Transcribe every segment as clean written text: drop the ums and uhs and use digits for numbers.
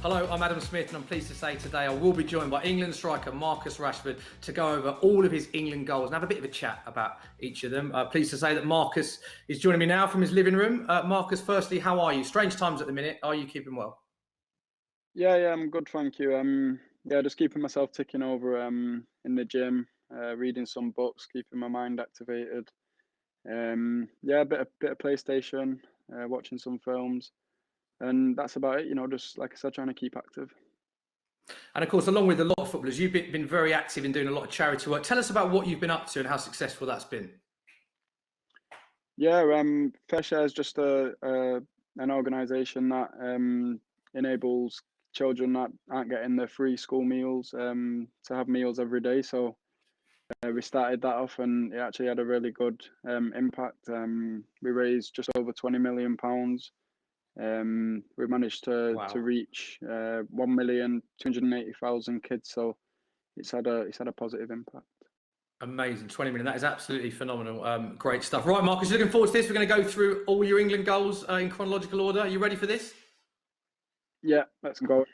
Hello, I'm Adam Smith and I'm pleased to say today I will be joined by England striker Marcus Rashford to go over all of his England goals and have a bit of a chat about each of them. Pleased to say that Marcus is joining me now from his living room. Marcus, firstly, how are you? Strange times at the minute. Are you keeping well? Yeah, I'm good, thank you. Just keeping myself ticking over in the gym, reading some books, keeping my mind activated. A bit of PlayStation, watching some films, and that's about it. Just like I said, trying to keep active. And of course, along with a lot of footballers, you've been very active in doing a lot of charity work. Tell us about what you've been up to and how successful that's been. Yeah, FareShare is just an organisation that enables children that aren't getting their free school meals to have meals every day. So we started that off, and it actually had a really good impact. We raised just over £20 million. We managed to Wow. reach 1,280,000 kids. So it's had a positive impact. Amazing, 20 million. That is absolutely phenomenal. Great stuff. Right, Marcus, you're looking forward to this. We're going to go through all your England goals in chronological order. Are you ready for this? Yeah, let's go.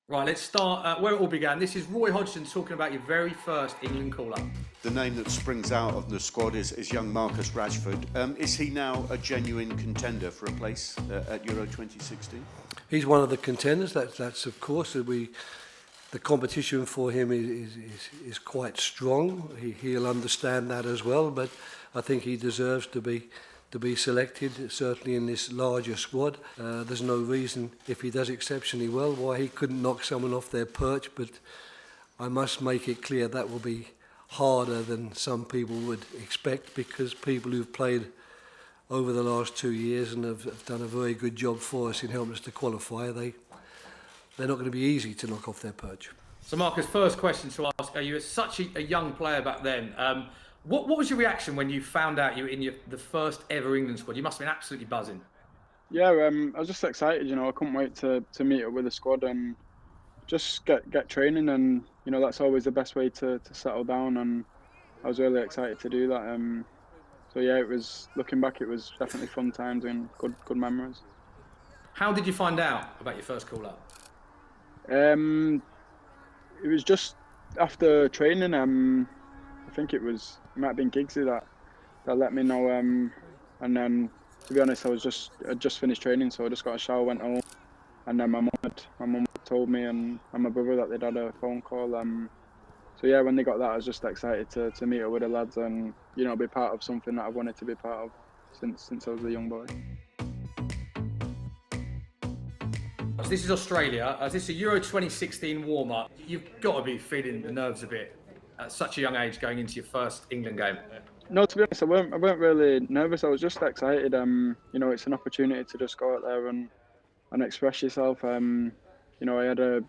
Right, let's start where it all began. This is Roy Hodgson talking about your very first England call-up. The name that springs out of the squad is young Marcus Rashford. Is he now a genuine contender for a place at Euro 2016? He's one of the contenders. That's of course the competition for him is quite strong. He'll understand that as well. But I think he deserves to be selected, certainly in this larger squad. There's no reason, if he does exceptionally well, why he couldn't knock someone off their perch, but I must make it clear that will be harder than some people would expect, because people who've played over the last 2 years and have done a very good job for us in helping us to qualify, they're not going to be easy to knock off their perch. So Marcus, first question to ask, you were such a young player back then. What was your reaction when you found out you were in the first ever England squad? You must have been absolutely buzzing. Yeah, I was just excited. I couldn't wait to meet up with the squad and just get training. And that's always the best way to settle down. And I was really excited to do that. So yeah, it was, looking back, it was definitely fun times and good memories. How did you find out about your first call up? It was just after training. I think it might have been Giggsy that let me know. And then, to be honest, I'd just finished training, so I just got a shower, went home, and then my mum told me and my brother that they'd had a phone call. So yeah, when they got that, I was just excited to meet up with the lads and be part of something that I've wanted to be part of since I was a young boy. So this is Australia. This is a Euro 2016 warm-up. You've got to be feeling the nerves a bit at such a young age going into your first England game. No, to be honest, I weren't really nervous. I was just excited. It's an opportunity to just go out there and express yourself. I had a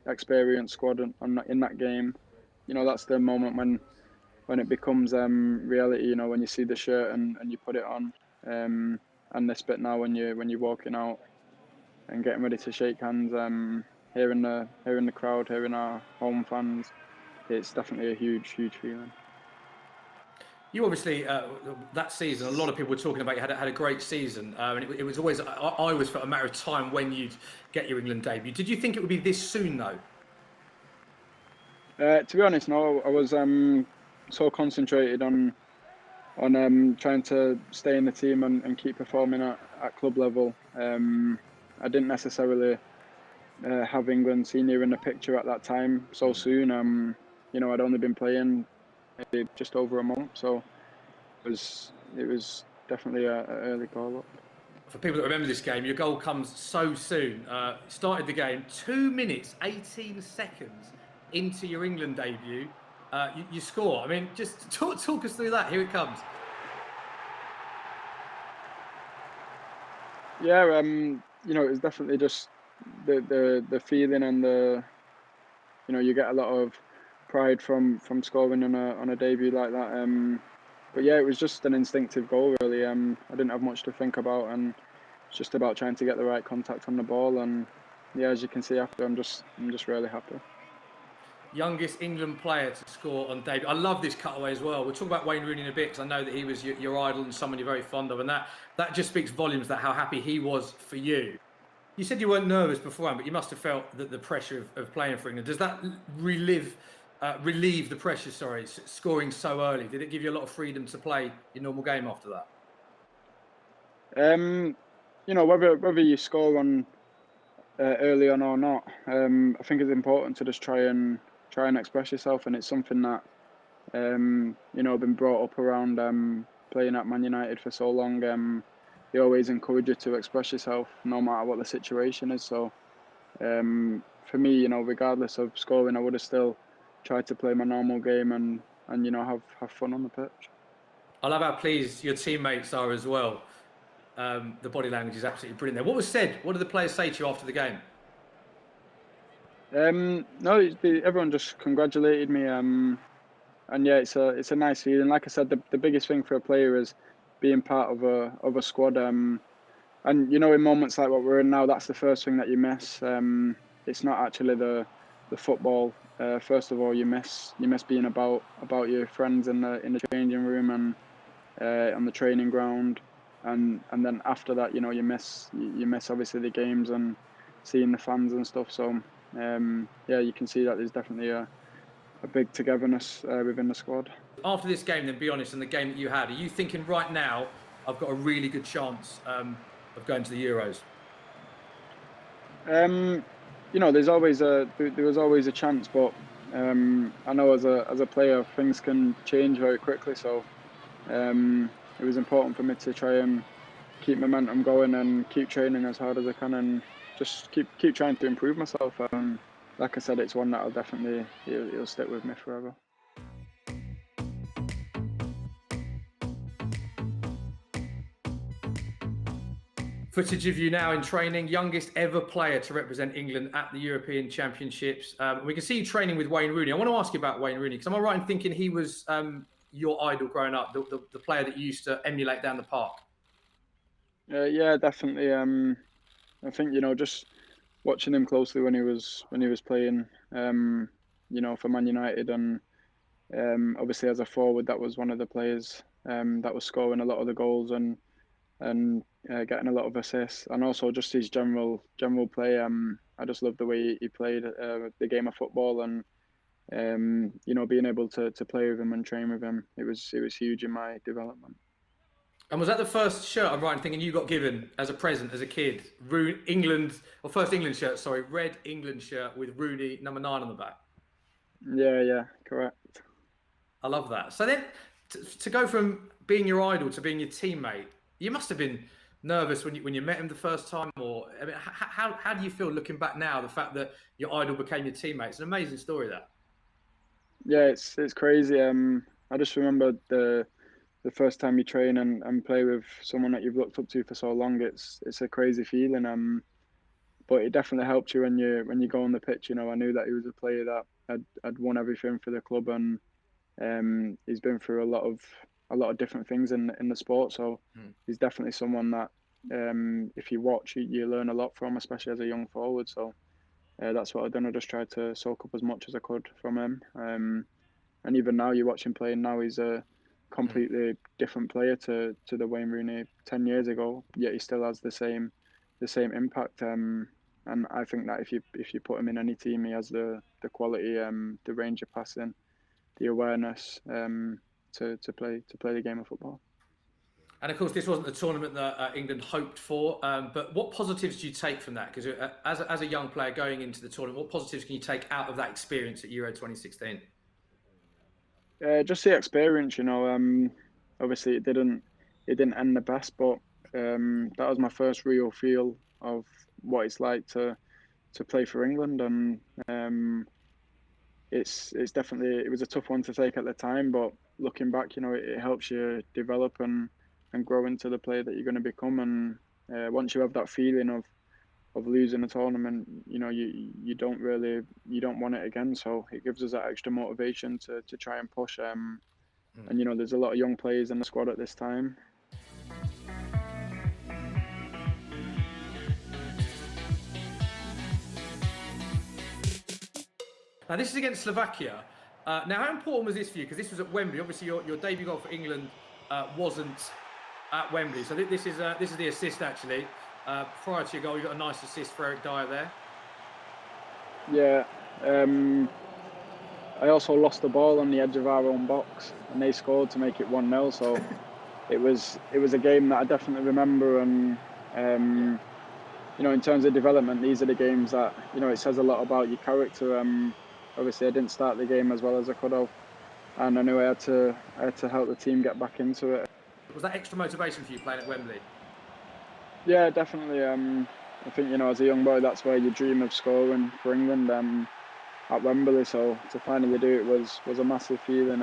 experienced squad in that game. That's the moment when it becomes reality. When you see the shirt and you put it on. And this bit now when you're walking out and getting ready to shake hands, hearing the crowd, hearing our home fans, it's definitely a huge feeling. You obviously, that season, a lot of people were talking about you had a great season. And it was always, I always felt a matter of time when you'd get your England debut. Did you think it would be this soon, though? To be honest, no. I was so concentrated on trying to stay in the team and keep performing at club level. I didn't necessarily have England senior in the picture at that time so soon. I'd only been playing maybe just over a month, so it was definitely an early call up. For people that remember this game, your goal comes so soon. Started the game 2 minutes 18 seconds into your England debut. You score. I mean, just talk us through that. Here it comes. Yeah, it was definitely just the feeling and you get a lot of pride from scoring on a debut like that. But yeah, it was just an instinctive goal, really. I didn't have much to think about, and it's just about trying to get the right contact on the ball. And yeah, as you can see after, I'm just really happy. Youngest England player to score on debut. I love this cutaway as well. We'll talk about Wayne Rooney in a bit, because I know that he was your idol and someone you're very fond of, and that just speaks volumes that how happy he was for you. You said you weren't nervous beforehand, but you must have felt that the pressure of playing for England. Does that relieve the pressure? Sorry, scoring so early. Did it give you a lot of freedom to play your normal game after that? You know, whether you score on early on or not, I think it's important to just try and express yourself, and it's something that you know, I've been brought up around playing at Man United for so long. They always encourage you to express yourself no matter what the situation is. So for me, you know, regardless of scoring, I would have still tried to play my normal game and you know, have fun on the pitch. I love how pleased your teammates are as well. The body language is absolutely brilliant there. What was said? What did the players say to you after the game? No, everyone just congratulated me. And yeah, it's a nice feeling. Like I said, the biggest thing for a player is being part of a squad. And you know, in moments like what we're in now, that's the first thing that you miss. It's not actually the football. First of all, you miss being about your friends in the changing room and on the training ground, and then after that, you know, you miss obviously the games and seeing the fans and stuff. So yeah, you can see that there's definitely a big togetherness within the squad. After this game, then, be honest, and the game that you had, are you thinking right now, I've got a really good chance of going to the Euros? You know, there was always a chance, but I know as a player things can change very quickly. So it was important for me to try and keep momentum going and keep training as hard as I can and just keep trying to improve myself. Like I said, it's one that I'll definitely it'll stick with me forever. Footage of you now in training, youngest ever player to represent England at the European Championships. We can see you training with Wayne Rooney. I want to ask you about Wayne Rooney, because am I right in thinking he was your idol growing up, the player that you used to emulate down the park? Yeah, definitely. I think, you know, just watching him closely when he was playing, you know, for Man United, and obviously as a forward, that was one of the players that was scoring a lot of the goals and getting a lot of assists, and also just his general play. I just loved the way he played the game of football, and you know, being able to play with him and train with him, it was huge in my development. And was that the first shirt, I'm right in thinking, you got given as a present as a kid? First England shirt, sorry, red England shirt with Rooney number 9 on the back. Yeah, correct. I love that. So then, to go from being your idol to being your teammate, you must have been nervous when you met him the first time, or I mean, how do you feel looking back now? The fact that your idol became your teammate, it's an amazing story. That. Yeah, it's crazy. I just remember the first time you train and play with someone that you've looked up to for so long. It's a crazy feeling. But it definitely helped you when you go on the pitch. You know, I knew that he was a player that had won everything for the club, and he's been through a lot of different things in the sport. So he's definitely someone that if you watch, you learn a lot from, especially as a young forward. So that's what I've done. I just tried to soak up as much as I could from him. And even now, you watch him playing now, he's a completely different player to the Wayne Rooney 10 years ago. Yet he still has the same impact. And I think that if you put him in any team, he has the quality, the range of passing, the awareness to play the game of football. And of course, this wasn't the tournament that England hoped for. But what positives do you take from that? Because as a young player going into the tournament, what positives can you take out of that experience at Euro 2016? Just the experience, you know. Obviously, it didn't end the best, but that was my first real feel of what it's like to play for England, and it's definitely, it was a tough one to take at the time, but looking back, you know, it helps you develop and grow into the player that you're going to become. And once you have that feeling of losing a tournament, you know, you don't want it again. So it gives us that extra motivation to try and push. And you know, there's a lot of young players in the squad at this time. Now, this is against Slovakia. Now, how important was this for you? Because this was at Wembley. Obviously, your debut goal for England wasn't at Wembley. So this is the assist, actually. Prior to your goal, you got a nice assist for Eric Dyer there. Yeah. I also lost the ball on the edge of our own box, and they scored to make it 1-0. So it was a game that I definitely remember. And you know, in terms of development, these are the games that, you know, it says a lot about your character. Obviously, I didn't start the game as well as I could have, and I knew I had to help the team get back into it. Was that extra motivation for you playing at Wembley? Yeah, definitely. I think, you know, as a young boy, that's where you dream of scoring for England at Wembley. So to finally do it was a massive feeling.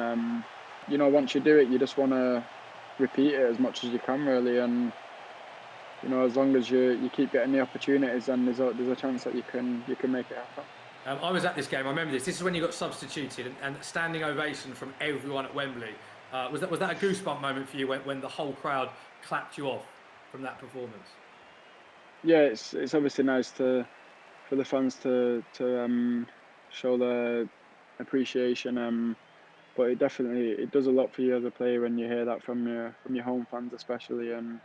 You know, once you do it, you just want to repeat it as much as you can, really. And you know, as long as you keep getting the opportunities, then there's a chance that you can make it happen. I was at this game. I remember this. This is when you got substituted, and standing ovation from everyone at Wembley. Was that a goosebump moment for you when the whole crowd clapped you off from that performance? Yeah, it's obviously nice for the fans to show their appreciation. But it does a lot for you as a player when you hear that from your home fans, especially. And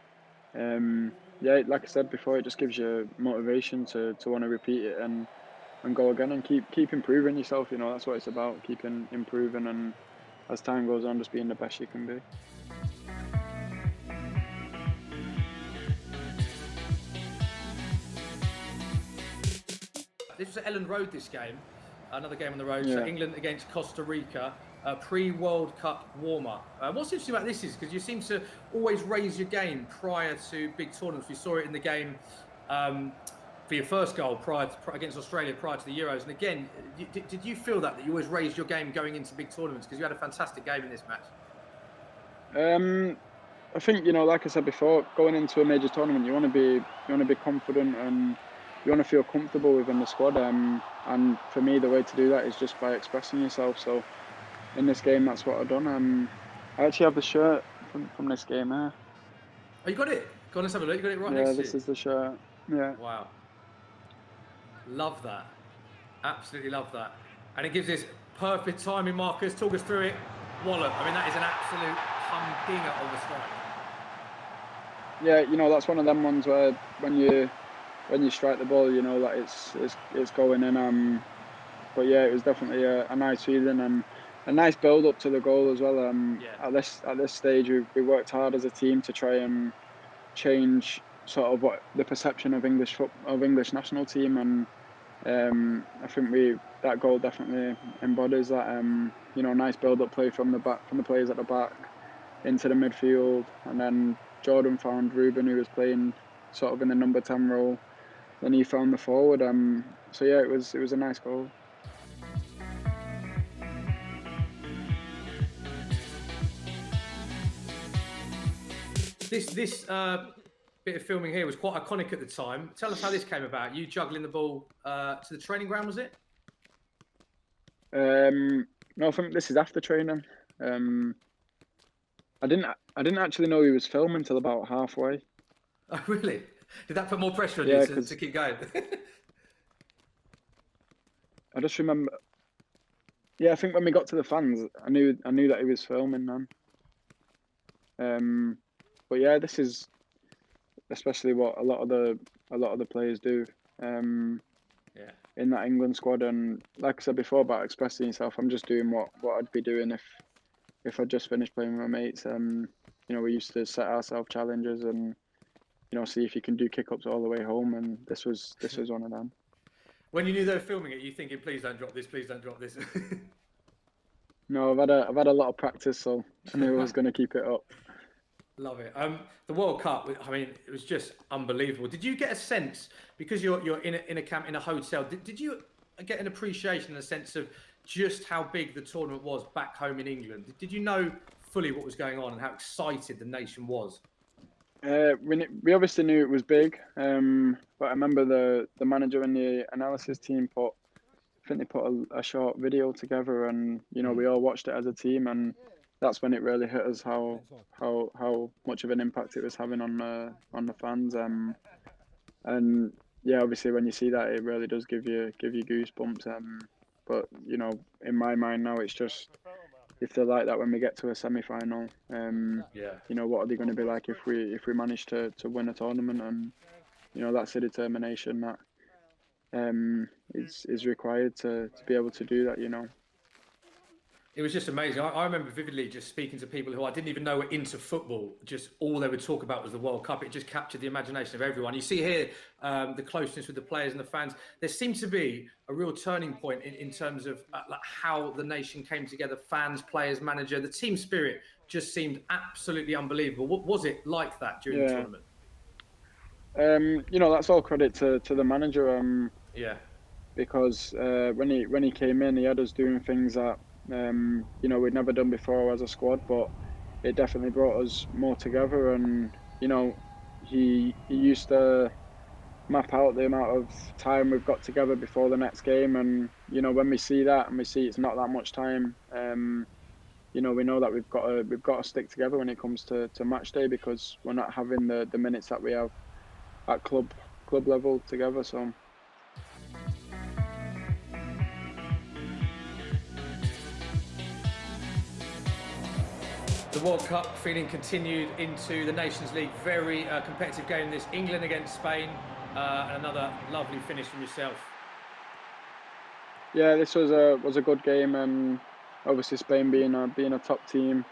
yeah, like I said before, it just gives you motivation to want to repeat it and go again and keep improving yourself. You know, that's what it's about, keeping improving, and as time goes on, just being the best you can be. This was at Elland Road, this game. Another game on the road. Yeah. So England against Costa Rica, pre-World Cup warm-up. What's interesting about this is because you seem to always raise your game prior to big tournaments. We saw it in the game for your first goal against Australia prior to the Euros. And again, did you feel that you always raised your game going into big tournaments? Because you had a fantastic game in this match. I think, you know, like I said before, going into a major tournament, you want to be confident and you want to feel comfortable within the squad. And for me, the way to do that is just by expressing yourself. So in this game, that's what I've done. I actually have the shirt from this game here. Oh, you got it? Go on, let's have a look. You got it right next to you. Yeah, this is the shirt. Yeah. Wow. Love that. Absolutely love that. And it gives this perfect timing, Marcus. Talk us through it. Wallop. I mean, that is an absolute humdinger of a strike. Yeah, you know, that's one of them ones where when you strike the ball, you know that it's going in. But yeah, it was definitely a nice feeling and a nice build up to the goal as well. At this stage, we worked hard as a team to try and change sort of what the perception of English national team, and I think that goal definitely embodies that. You know, nice build up play from the players at the back into the midfield, and then Jordan found Ruben, who was playing sort of in the number 10 role. Then he found the forward. So yeah, it was a nice goal. This bit of filming here was quite iconic at the time. Tell us how this came about. You juggling the ball to the training ground, was it? No, I think this is after training. I didn't actually know he was filming until about halfway. Oh, really? Did that put more pressure on you to keep going? I just remember. Yeah, I think when we got to the fans, I knew that he was filming then. But yeah, this is especially what a lot of the players do. In that England squad, and like I said before about expressing yourself, I'm just doing what I'd be doing if I just finished playing with my mates. You know, we used to set ourselves challenges and, you know, see if you can do kick-ups all the way home, and this was one of them. When you knew they were filming it, you thinking, please don't drop this, please don't drop this. No, I've had a lot of practice, so I knew I was going to keep it up. Love it. The World Cup, I mean, it was just unbelievable. Did you get a sense, because you're in a camp, in a hotel, did you get an appreciation in a sense of just how big the tournament was back home in England? Did you know fully what was going on and how excited the nation was? We obviously knew it was big, but I remember the manager and the analysis team I think they put a short video together, and you know, we all watched it as a team, and that's when it really hit us how much of an impact it was having on the fans. And yeah, obviously when you see that, it really does give you goosebumps. But you know, in my mind now, it's just, if they're like that when we get to a semi-final, you know, what are they going to be like if we manage to win a tournament? And that's the determination that is required to be able to do that. It was just amazing. I remember vividly just speaking to people who I didn't even know were into football. Just all they would talk about was the World Cup. It just captured the imagination of everyone. You see here the closeness with the players and the fans. There seems to be a real turning point in terms of like how the nation came together. Fans, players, manager. The team spirit just seemed absolutely unbelievable. What was it like that during the tournament? That's all credit to the manager. Yeah. Because when he came in, he had us doing things that we'd never done before as a squad, but it definitely brought us more together. And he used to map out the amount of time we've got together before the next game, and when we see that and we see it's not that much time, we know that we've got to stick together when it comes to match day, because we're not having the minutes that we have at club level together. So. The World Cup feeling continued into the Nations League. Very competitive game this. England against Spain. And another lovely finish from yourself. Yeah, this was a good game, and obviously Spain being a top team.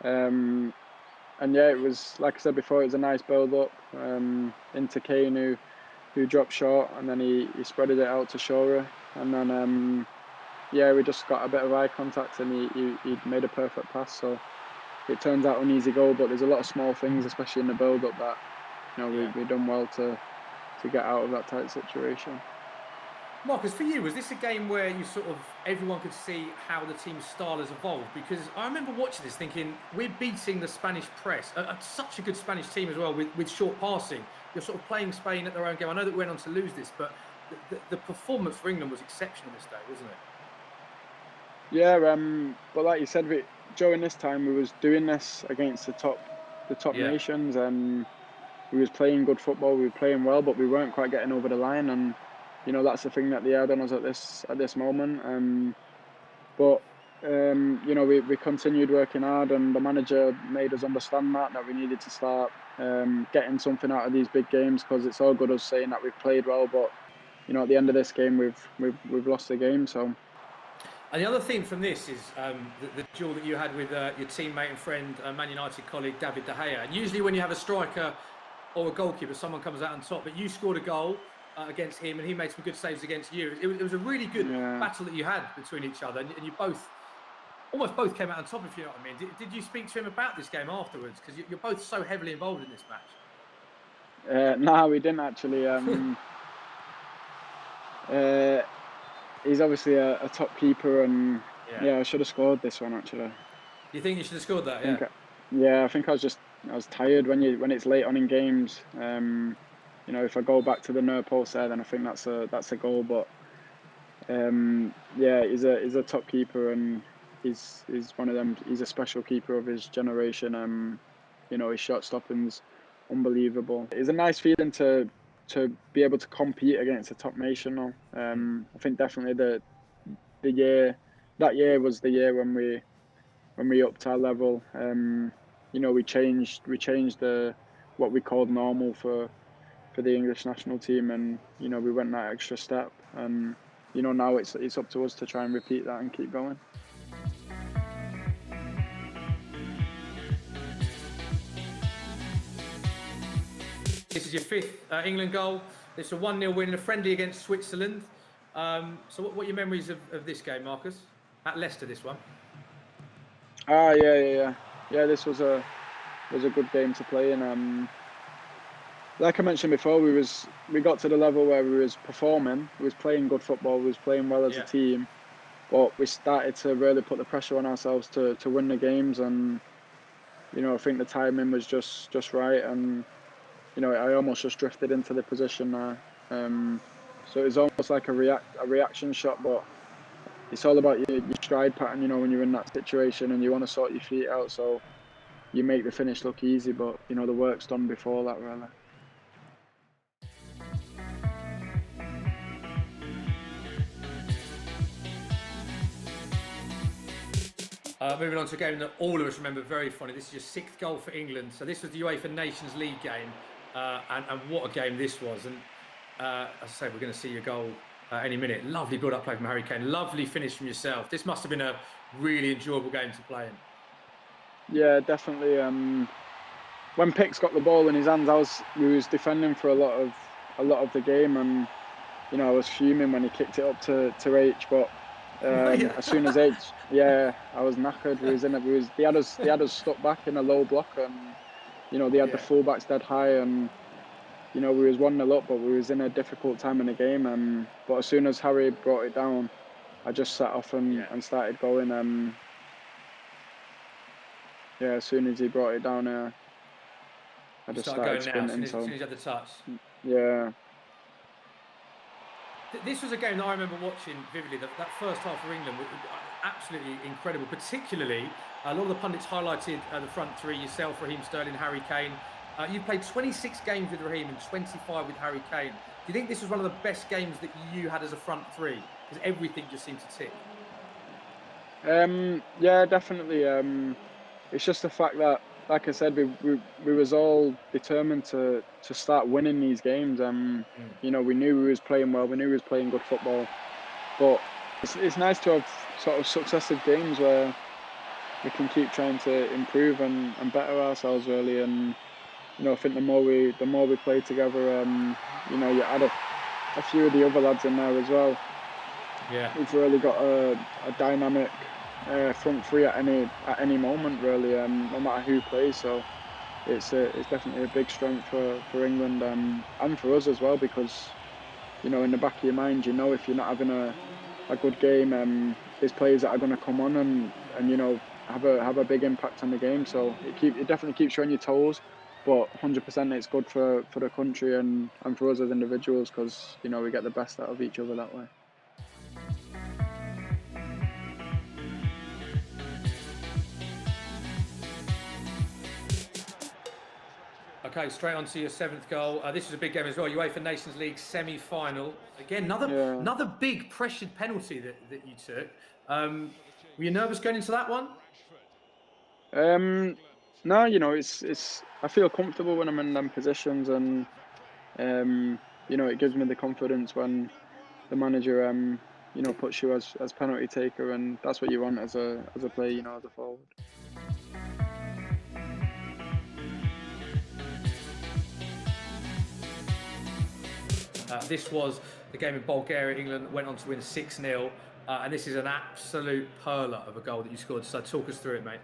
And yeah, it was, like I said before, it was a nice build up into Kane, who dropped short, and then he spreaded it out to Shora, and then we just got a bit of eye contact, and he made a perfect pass. So it turns out an easy goal, but there's a lot of small things, especially in the build up, that we've done well to get out of that tight situation. Marcus, for you, was this a game where you everyone could see how the team's style has evolved? Because I remember watching this thinking, we're beating the Spanish press, such a good Spanish team as well, with short passing. You're playing Spain at their own game. I know that we went on to lose this, but the performance for England was exceptional this day, wasn't it? Yeah, but like you said, during this time we was doing this against the top nations, and we was playing good football. We were playing well, but we weren't quite getting over the line, and that's the thing that they had on us at this moment. But we continued working hard, and the manager made us understand that we needed to start getting something out of these big games, because it's all good us saying that we've played well, but at the end of this game we've lost the game. So. And the other thing from this is the duel that you had with your teammate and friend, Man United colleague David De Gea. And usually when you have a striker or a goalkeeper, someone comes out on top, but you scored a goal against him and he made some good saves against you. It was a really good battle that you had between each other, and you almost both came out on top, if you know what I mean. Did you speak to him about this game afterwards? Because you're both so heavily involved in this match. No, we didn't actually. He's obviously a top keeper, and I should have scored this one actually. You think you should have scored that? I think I was tired when it's late on in games. If I go back to the near post there, then I think that's a goal. But he's a top keeper, and he's one of them. He's a special keeper of his generation. His shot stopping's unbelievable. It's a nice feeling to be able to compete against a top nation now. I think definitely that year was the year when we upped our level. We changed what we called normal for the English national team, and we went that extra step, and now it's up to us to try and repeat that and keep going. This is your fifth England goal. It's a 1-0 win in a friendly against Switzerland. So what are your memories of this game, Marcus? At Leicester, this one. Yeah. This was a good game to play in. Like I mentioned before, we got to the level where we was performing. We was playing good football. We was playing well as a team, but we started to really put the pressure on ourselves to win the games, and I think the timing was just right, and I almost just drifted into the position there. So it was almost like a reaction shot, but it's all about your stride pattern, when you're in that situation and you want to sort your feet out, so you make the finish look easy, but the work's done before that, really. Moving on to a game that all of us remember very fondly. This is your sixth goal for England. So this was the UEFA Nations League game. and what a game this was. And as I say, we're going to see your goal any minute. Lovely build-up play from Harry Kane. Lovely finish from yourself. This must have been a really enjoyable game to play in. Yeah, definitely. When Pick's got the ball in his hands, we was defending for a lot of the game, and I was fuming when he kicked it up to H. But as soon as H, I was knackered. They had us stuck back in a low block, and they had the fullbacks dead high, and we was 1-0 up, but we was in a difficult time in the game. But as soon as Harry brought it down, I just sat off and started going. As soon as he brought it down, I just started sprinting. As soon as you had the touch. Yeah. This was a game that I remember watching vividly. That first half for England was absolutely incredible. Particularly, a lot of the pundits highlighted the front three: yourself, Raheem Sterling, Harry Kane. You played 26 games with Raheem and 25 with Harry Kane. Do you think this was one of the best games that you had as a front three? Because everything just seemed to tick. Yeah, definitely. It's just the fact that, like I said, we was all determined to start winning these games. We knew we was playing well. We knew we was playing good football. But it's nice to have sort of successive games where we can keep trying to improve and better ourselves, really. And I think the more we play together, you add a few of the other lads in there as well. Yeah, we've really got a dynamic front three at any moment, really, no matter who plays. So it's definitely a big strength for England and for us as well, because in the back of your mind, if you're not having a good game, there's players that are going to come on and have a big impact on the game. So it definitely keeps you on your toes, but 100% it's good for the country and for us as individuals, because we get the best out of each other that way. Okay, straight on to your 7th goal. This was a big game as well. UEFA Nations League semi-final. Again, another big pressured penalty that you took. Were you nervous going into that one? No, it's. I feel comfortable when I'm in them positions, and it gives me the confidence when the manager puts you as penalty taker, and that's what you want as a player, as a forward. This was the game in Bulgaria. England went on to win 6-0, and this is an absolute perler of a goal that you scored. So talk us through it, mate.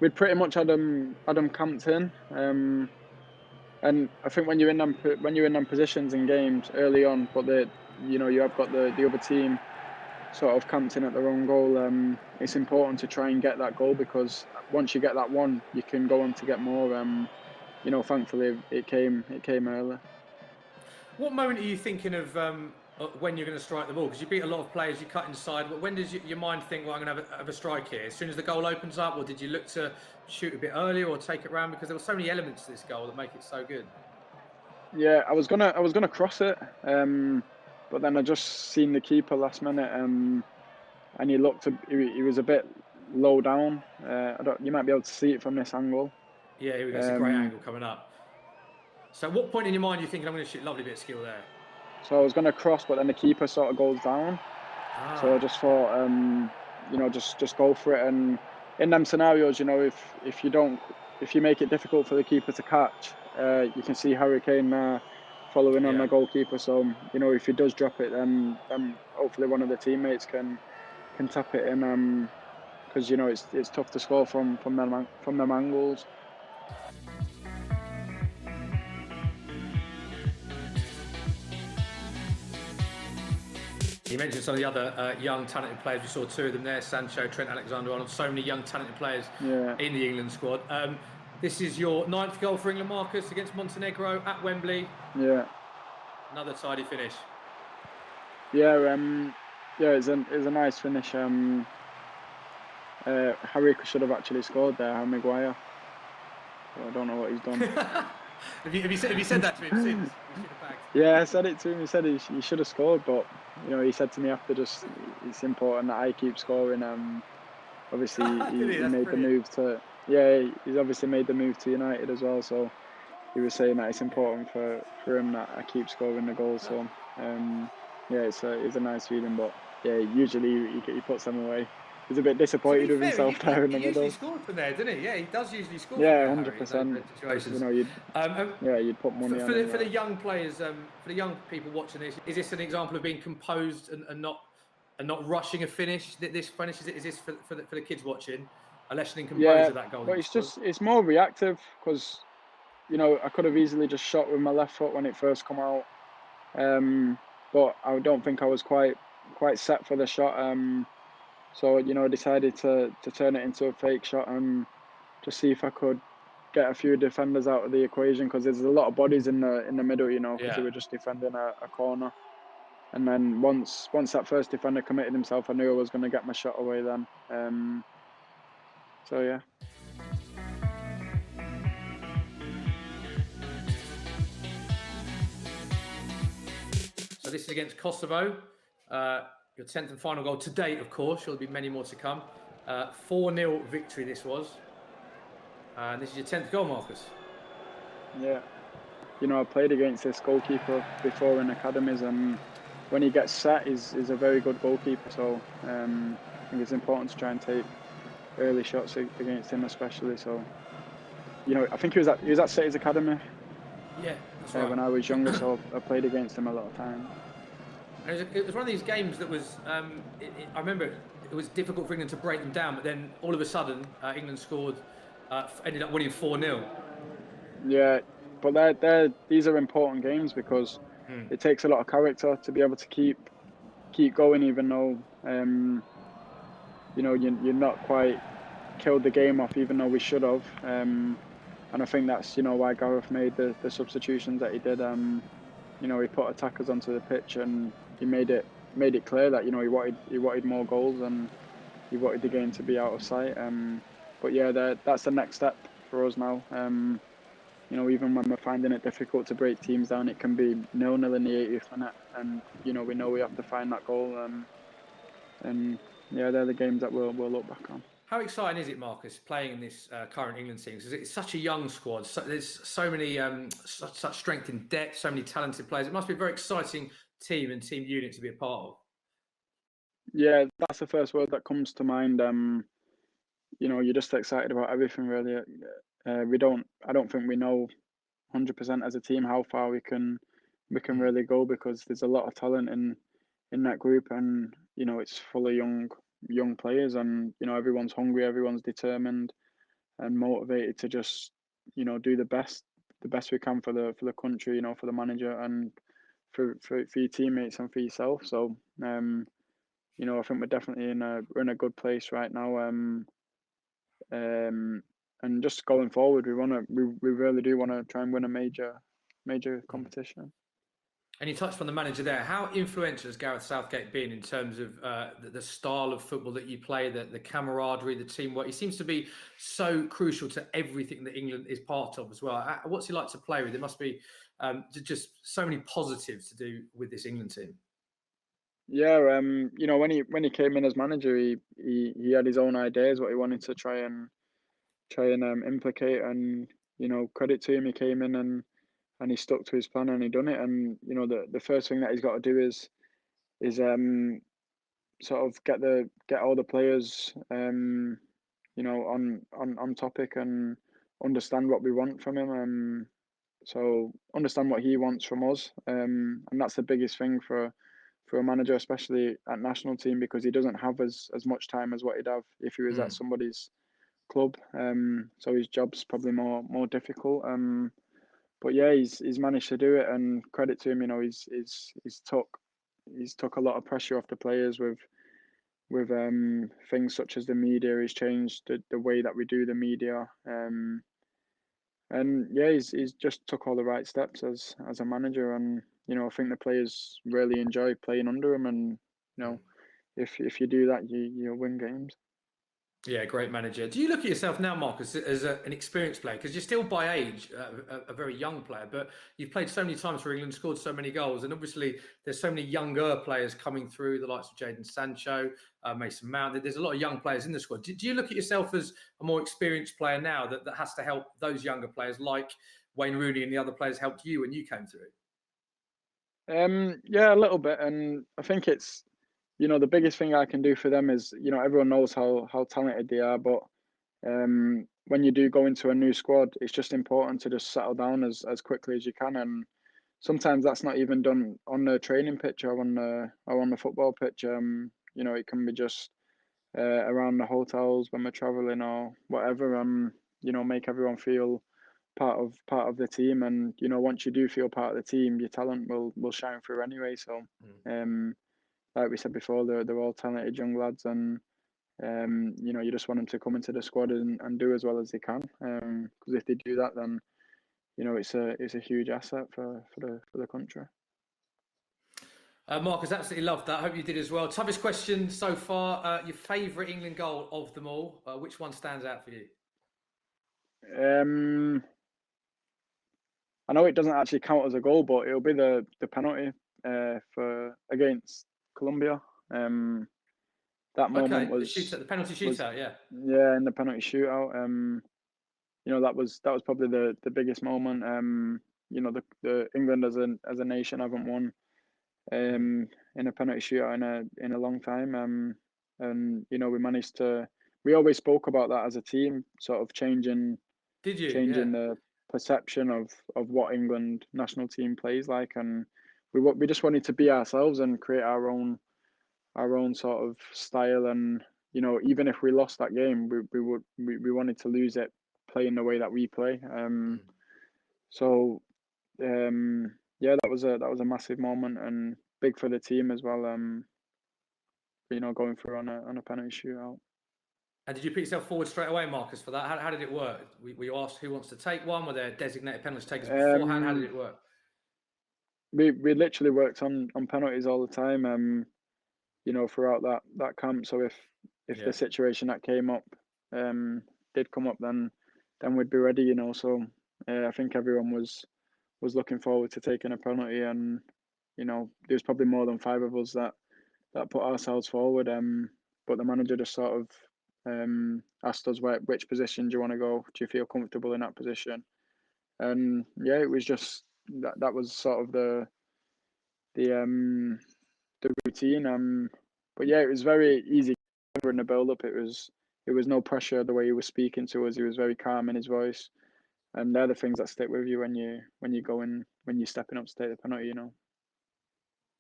We'd pretty much had them camped in, and I think when you're in them positions in games early on, but you have got the other team sort of camped in at their own goal. It's important to try and get that goal, because once you get that one, you can go on to get more. Thankfully it came early. What moment are you thinking of when you're going to strike the ball? Because you beat a lot of players, you cut inside. But when does your mind think, well, I'm going to have a strike here? As soon as the goal opens up, or did you look to shoot a bit earlier or take it round? Because there were so many elements to this goal that make it so good. Yeah, I was gonna cross it, but then I just seen the keeper last minute, and he looked. He was a bit low down. You might be able to see it from this angle. Yeah, here we go. It's a great angle coming up. So what point in your mind are you thinking, I'm going to shoot? Lovely bit of skill there. So I was going to cross, but then the keeper sort of goes down. So I just thought, just go for it. And in them scenarios, if you make it difficult for the keeper to catch, you can see Harry Kane following on the goalkeeper. So if he does drop it, then hopefully one of the teammates can tap it in. Because it's tough to score from them angles. You mentioned some of the other young, talented players. We saw 2 of them there, Sancho, Trent Alexander-Arnold. So many young, talented players in the England squad. This is your 9th goal for England, Marcus, against Montenegro at Wembley. Yeah. Another tidy finish. Yeah, it's a nice finish. Harry should have actually scored there, Harry Maguire. So I don't know what he's done. Have you said that to him since? Yeah, I said it to him. He said he should have scored, but he said to me after, just it's important that I keep scoring. Obviously he made the move to he's obviously made the move to United as well. So he was saying that it's important for him that I keep scoring the goals. So yeah, it's a nice feeling. But yeah, usually he puts them away. He's a bit To be disappointed with fair, himself there in he the usually middle. scores from there, doesn't he? Yeah, he does usually score from Yeah, there, Harry, in those 100%. situations. You know, Um, you'd put money on him for the there. young players, for the young people watching this, is this an example of being composed and not rushing a finish? This finish is this for the kids watching, a lesson in Yeah, composure, that goal that but you scored. it's more reactive because you know I could have easily just shot with my left foot when it first come out. But I don't think I was quite set for the shot. So you know, I decided to turn it into a fake shot and just see if I could get a few defenders out of the equation because there's a lot of bodies in the middle. You know, because they Yeah. were just defending a corner. And then once that first defender committed himself, I knew I was going to get my shot away then. So yeah. So this is against Kosovo. Your 10th and final goal to date, of course. There'll be many more to come. 4-0 victory this was. And this is your 10th goal, Marcus. Yeah. You know, I played against this goalkeeper before in academies, and when he gets set, he's a very good goalkeeper. So I think it's important to try and take early shots against him, especially. So you know, I think he was at City's academy Yeah, that's right. when I was younger, so I played against him a lot of times. And it was one of these games that was, I remember it was difficult for England to break them down, but then all of a sudden, England scored, ended up winning 4-0. Yeah, but these are important games because it takes a lot of character to be able to keep going, even though you know you're not quite killed the game off, even though we should have. And I think that's why Gareth made the substitutions that he did. You know, he put attackers onto the pitch and he made it clear that he wanted more goals and he wanted the game to be out of sight. But yeah, that's the next step for us now. You know, even when we're finding it difficult to break teams down, it can be 0-0 in the 80th minute, and we know we have to find that goal. And yeah, they're the games that we'll look back on. How exciting is it, Marcus, playing in this current England team? Because it's such a young squad. There's so many, such strength in depth, so many talented players. It must be a very exciting team and team unit to be a part of. Yeah, that's the first word that comes to mind. You know, you're just excited about everything, really. I don't think we know 100% as a team how far we can really go because there's a lot of talent in that group, and you know it's full of young players, and you know everyone's hungry, everyone's determined and motivated to just do the best we can for the country, for the manager and for your teammates and for yourself. So I think we're in a good place right now. Um, and just going forward, we really do want to try and win a major competition. And you touched on the manager there. How influential has Gareth Southgate been in terms of the style of football that you play, the camaraderie, the teamwork? He seems to be so crucial to everything that England is part of as well. What's he like to play with? There must be just so many positives to do with this England team. Yeah, when he came in as manager, he had his own ideas what he wanted to try and implicate, and credit to him, he came in and he stuck to his plan and he done it. And the first thing that he's got to do is sort of get all the players on topic and understand what we want from him. So understand what he wants from us, and that's the biggest thing for a manager, especially at national team, because he doesn't have as much time as what he'd have if he was at somebody's club. So his job's probably more difficult. But yeah, he's managed to do it, and credit to him. He's took a lot of pressure off the players with things such as the media. He's changed the way that we do the media. And yeah, he's just took all the right steps as a manager, and I think the players really enjoy playing under him. And if you do that, you'll win games. Yeah, great manager. Do you look at yourself now, Marcus, as an experienced player? Because you're still by age a very young player, but you've played so many times for England, scored so many goals, and obviously there's so many younger players coming through, the likes of Jadon Sancho, Mason Mount. There's a lot of young players in the squad. Do you look at yourself as a more experienced player now that has to help those younger players like Wayne Rooney and the other players helped you when you came through? Yeah, a little bit, and I think it's, the biggest thing I can do for them is, everyone knows how talented they are, but when you do go into a new squad, it's just important to just settle down as quickly as you can, and sometimes that's not even done on the training pitch or on the football pitch. It can be just around the hotels when we're traveling or whatever. Make everyone feel part of the team, and once you do feel part of the team, your talent will shine through anyway. So, like we said before, they're all talented young lads, and you just want them to come into the squad and do as well as they can. Because if they do that, then it's a huge asset for the country. Marcus, absolutely loved that. I hope you did as well. Toughest question so far. Your favourite England goal of them all? Which one stands out for you? I know it doesn't actually count as a goal, but it'll be the penalty for against Colombia. That moment was the penalty shootout. Yeah, in the penalty shootout. That was probably the biggest moment. The England as a nation haven't won in a penalty shootout in a long time. And we managed to. We always spoke about that as a team, sort of changing the perception of what England national team plays like, and we just wanted to be ourselves and create our own sort of style. And even if we lost that game, we wanted to lose it playing the way that we play. So yeah, that was a massive moment and big for the team as well. Going through on a penalty shootout. And did you put yourself forward straight away, Marcus, for that? How did it work? We asked who wants to take one. Were there designated penalty takers beforehand? How did it work? We literally worked on penalties all the time. Throughout that camp. So if the situation that came up did come up, then we'd be ready. So I think everyone was looking forward to taking a penalty, and there's probably more than 5 of us that put ourselves forward. But the manager just sort of asked us which position do you want to go? Do you feel comfortable in that position? And yeah, it was just that was sort of the routine. But yeah, it was very easy in the build up. It was no pressure the way he was speaking to us. He was very calm in his voice, and they're the things that stick with you when you're stepping up to take the penalty.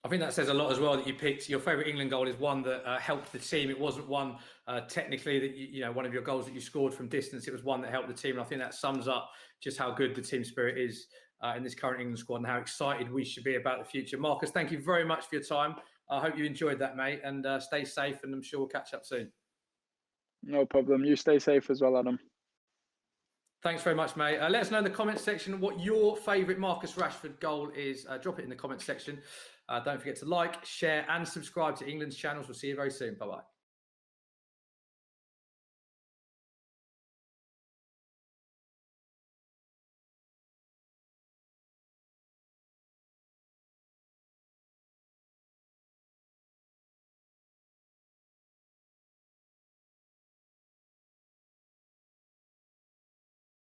I think that says a lot as well that you picked your favourite England goal is one that helped the team. It wasn't one technically that one of your goals that you scored from distance. It was one that helped the team. And I think that sums up just how good the team spirit is in this current England squad and how excited we should be about the future. Marcus, thank you very much for your time. I hope you enjoyed that, mate, and stay safe. And I'm sure we'll catch up soon. No problem. You stay safe as well, Adam. Thanks very much, mate. Let us know in the comments section what your favourite Marcus Rashford goal is. Drop it in the comments section. Don't forget to like, share and subscribe to England's channels. We'll see you very soon. Bye-bye.